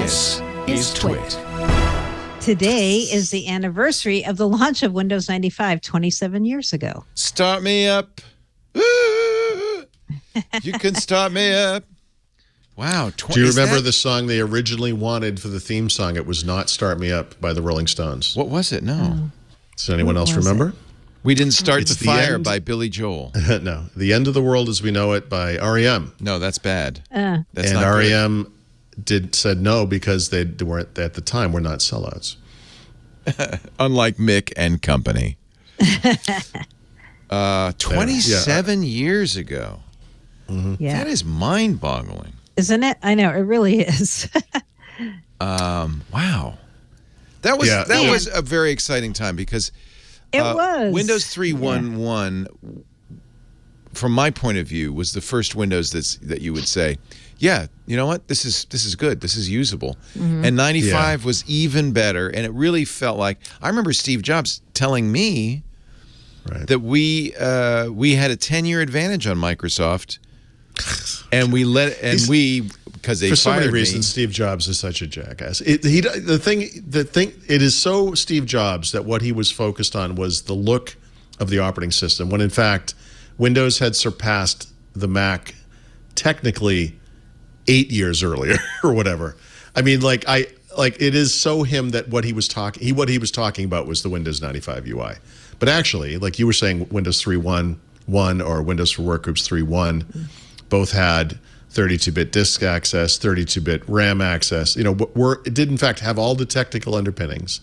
This is TWiT. Today is the anniversary of the launch of Windows 95 27 years ago. Start me up. You can start me up. Wow. Do you remember the song they originally wanted for the theme song? It was not Start Me Up by the Rolling Stones. What was it? No. Does anyone else remember? We Didn't Start the Fire End. by Billy Joel. No. The End of the World as We Know It by REM. No, that's bad. And REM said no because they weren't, at the time, were not sellouts. Unlike Mick and Company. 27 years ago. Mm-hmm. Yeah. That is mind-boggling. Isn't it? I know, it really is. Wow. That was a very exciting time because it was. Windows 3.1.1, from my point of view, was the first Windows that you would say, yeah, you know what? This is good. This is usable. Mm-hmm. And 95 was even better, and it really felt like I remember Steve Jobs telling me that we had a 10-year advantage on Microsoft, and because they for so many fired reasons, me. Steve Jobs is such a jackass. It is so Steve Jobs that what he was focused on was the look of the operating system, when in fact Windows had surpassed the Mac technically 8 years earlier or whatever. I mean, it is so him that what he was talking about was the Windows 95 UI. But actually, like you were saying, Windows 3.1.1 or Windows for Workgroups 3.1 both had 32-bit disk access, 32-bit RAM access. You know, it did in fact have all the technical underpinnings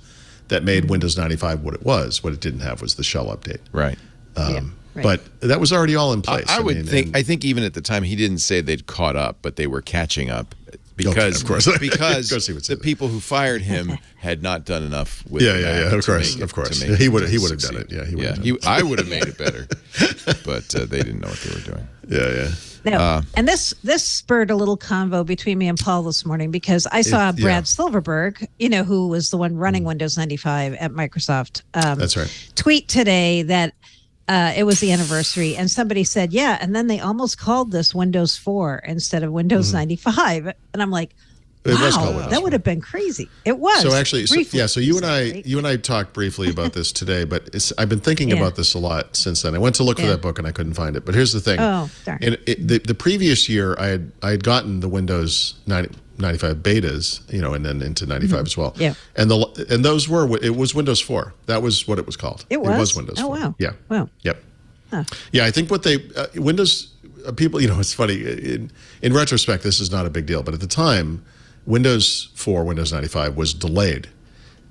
that made Windows 95 what it was. What it didn't have was the shell update. Right. Right. But that was already all in place. I think even at the time he didn't say they'd caught up, but they were catching up because of course. because Of course he would say the people who fired him had not done enough with of course. He would have done it. Yeah, he would have done it. I would have made it better, but they didn't know what they were doing. Yeah. No. And this spurred a little convo between me and Paul this morning because I saw Brad Silverberg, who was the one running Windows 95 at Microsoft. That's right. Tweet today that it was the anniversary, and somebody said, yeah, and then they almost called this Windows 4 instead of Windows 95. And I'm like, wow, that would have been crazy. It was. So actually, so you and I talked briefly about this today, but I've been thinking about this a lot since then. I went to look for that book and I couldn't find it. But here's the thing. Oh, darn. The previous year, I had gotten the Windows 95 betas, and then into 95 as well. Yeah. And those it was Windows 4. That was what it was called. It was Windows 4. Oh, wow. Yeah. Wow. Yep. Huh. Yeah, I think what Windows people, it's funny. In retrospect, this is not a big deal, but at the time, Windows 4, Windows 95 was delayed.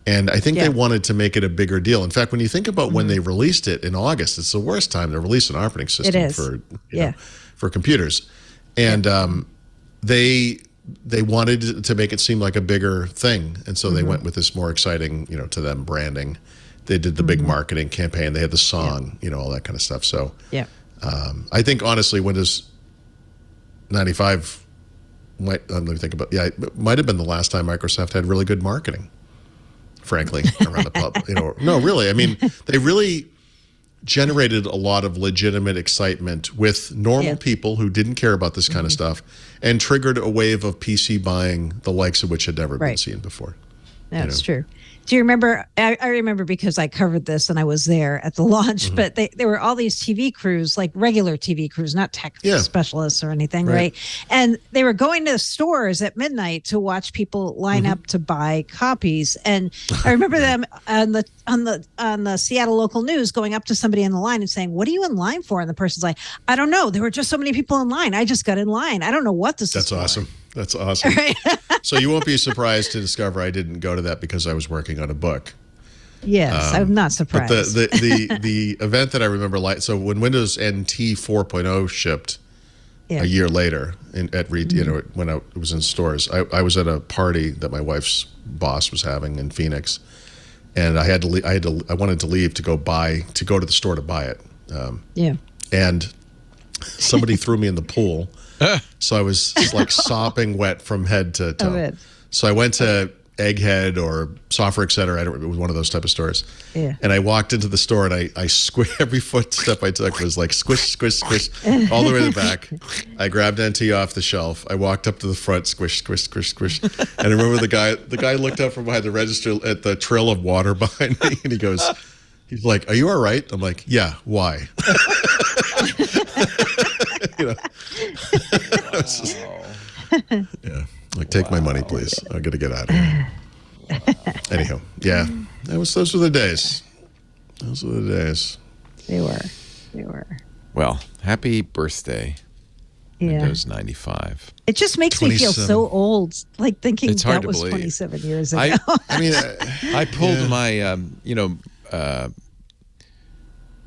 And I think they wanted to make it a bigger deal. In fact, when you think about when they released it in August, it's the worst time to release an operating system for computers. And they wanted to make it seem like a bigger thing. And so they went with this more exciting, to them branding. They did the big marketing campaign. They had the song, all that kind of stuff. So I think, honestly, Windows 95 let me think about. It might have been the last time Microsoft had really good marketing, frankly, around the pub. No, really. I mean, they really generated a lot of legitimate excitement with normal people who didn't care about this kind of stuff, and triggered a wave of PC buying, the likes of which had never been seen before. That's true. Do you remember? I remember because I covered this and I was there at the launch, but there were all these TV crews, like regular TV crews, not tech specialists or anything, right? And they were going to stores at midnight to watch people line up to buy copies. And I remember them on the Seattle local news going up to somebody in the line and saying, "What are you in line for?" And the person's like, "I don't know. There were just so many people in line. I just got in line. I don't know what this is." That's awesome. That's awesome. Right? So you won't be surprised to discover I didn't go to that because I was working on a book. Yes, I'm not surprised. But the event that I remember, so when Windows NT 4.0 shipped a year later when it was in stores, I was at a party that my wife's boss was having in Phoenix, and I wanted to leave to go to the store to buy it. And somebody threw me in the pool. So I was like sopping wet from head to toe. So I went to Egghead or Software Etc. It was one of those type of stores. Yeah. And I walked into the store and I every footstep I took was like squish, squish, squish, all the way to the back. I grabbed NT off the shelf. I walked up to the front, squish, squish, squish, squish. And I remember the guy looked up from behind the register at the trail of water behind me, and he's like, "Are you all right?" I'm like, "Yeah, why?" Yeah. Like, take my money, please. I got to get out of here. Anyhow, yeah, those were the days. Those were the days. They were. Well, happy birthday, Yeah. Windows 95. It just makes me feel so old, like thinking It's hard that to was believe. 27 years ago. I mean, I pulled my,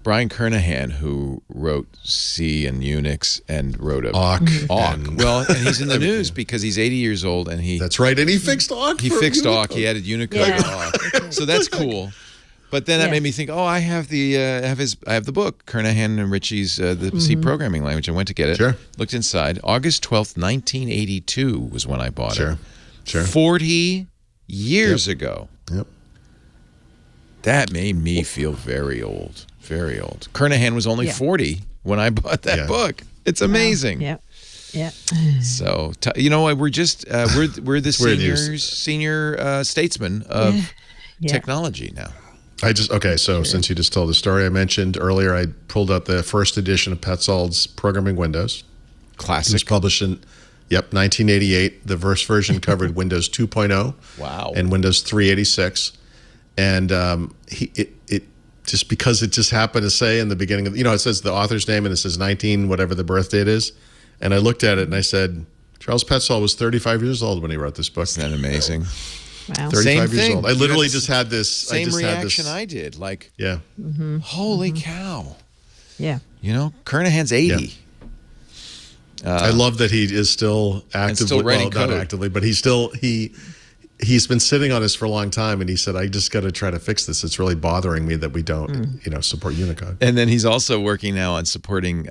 Brian Kernahan, who wrote C and Unix and wrote Awk. Well, and he's in the news because he's 80 years old and that's right, and he fixed Awk. He fixed Awk. He added Unicode to Awk. So that's cool. But then that made me think, I have the I have the book, Kernahan and Ritchie's the C programming language. I went to get it. Sure. Looked inside. August 12th, 1982 was when I bought it. Sure. 40 years ago. Yep. That made me feel very old. Very old. Kernahan was only 40 when I bought that book. It's amazing. Yeah. So you know what? We're just we're the senior statesmen of technology now. Since you just told the story, I mentioned earlier, I pulled out the first edition of Petzold's Programming Windows. Classic. It was published in 1988. The first version covered Windows 2.0. Wow. And Windows 386. And it just because it just happened to say in the beginning of, it says the author's name and it says 19, whatever the birth date is. And I looked at it and I said, Charles Petzold was 35 years old when he wrote this book. Isn't that amazing? Wow. 35 years old. I literally just had this. Same reaction I did. Like, holy cow. Yeah. Kernahan's 80. Yeah. I love that he is still active. Still writing code. Not actively, but he's been sitting on this for a long time, and he said, "I just got to try to fix this. It's really bothering me that we don't, support Unicode." And then he's also working now on supporting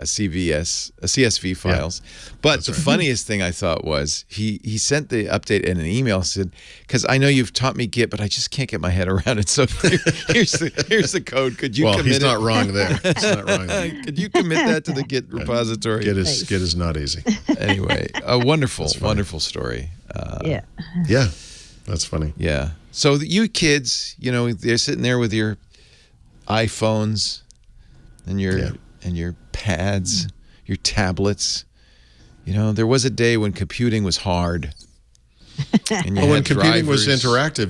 CSV files. But the funniest thing I thought was he sent the update in an email, said, "Because I know you've taught me Git, but I just can't get my head around it. So here's the code. Could you commit he's it?" not wrong there. He's not wrong there. Could you commit that to the Git repository? Git is not easy. Anyway, a wonderful story. Yeah, that's funny. Yeah. So you kids, they're sitting there with your iPhones and your pads, your tablets. There was a day when computing was hard. And when computing was interactive,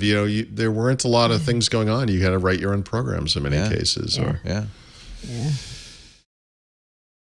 there weren't a lot of things going on. You had to write your own programs in many cases. Yeah.